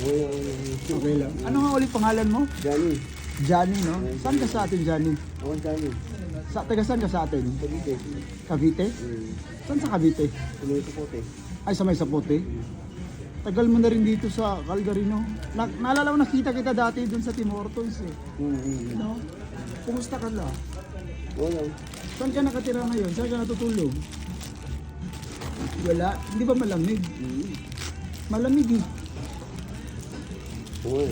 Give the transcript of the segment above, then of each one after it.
Okay lang. Ano nga ulit pangalan mo? Johnny. Johnny, no? Saan ka sa atin, Johnny? Ako Johnny. Taga saan ka sa atin? Cavite. Cavite? Saan sa Cavite? Tuloy ito po, Ay, sa may Sapote? Tagal mo na rin dito sa Calgary, no? Naalala ko, nakita kita dati dun sa Tim Hortons, eh. No? Kumusta ka la? Wala. Saan ka nakatira ngayon? Saan ka natutulog? Wala? Hindi ba malamig? Malamig, eh. Oo.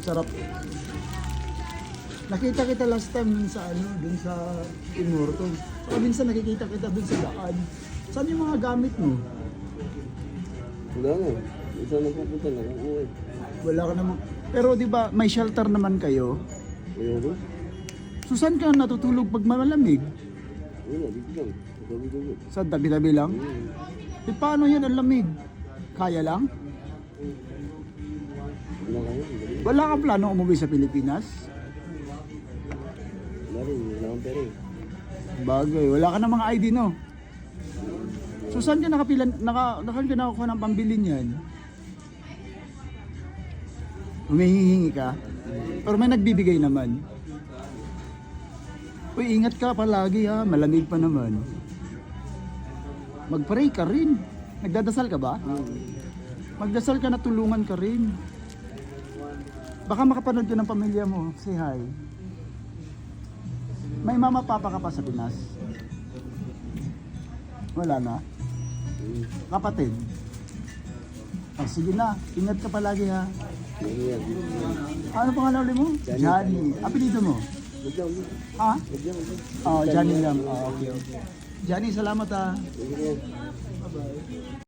Sarap. Nakita kita last time dun sa dun sa Tim Hortons. Saka minsan nakikita kita dun sa daan. Saan yung mga gamit mo? Wala nga. Isa na pupunta lang. Oo. Wala ka naman. Pero di ba may shelter naman kayo? Ayun. So saan ka natutulog pag malamig? Wala, dito lang. Gabi-gabi. Sa tabi-tabi lang? Eh paano yan ang lamig? Kaya lang? Wala kayo. Wala kang plano umuwi sa Pilipinas? Wala rin. Wala kang pera eh. Bagay, wala ka na mga ID, no? So saan ka nakapilan, saan ka nakakuha ng pambili niyan? Humihingi ka? Pero may nagbibigay naman. Uy, ingat ka palagi ha, malamig pa naman. Mag-pray ka rin. Nagdadasal ka ba? Magdasal ka na, tulungan ka rin. Baka makapanood ka ng pamilya mo. Say hi. May mama papa ka pa sa Pinas? Wala na? Kapatid? Oh, sige na, ingat ka palagi ha. Ayan. Ano pangalan ulit mo? Johnny. Apelido mo? Magdang. Ha? Magdang. Oh, Johnny lang. Oh, okay. Johnny, salamat ha. Sige.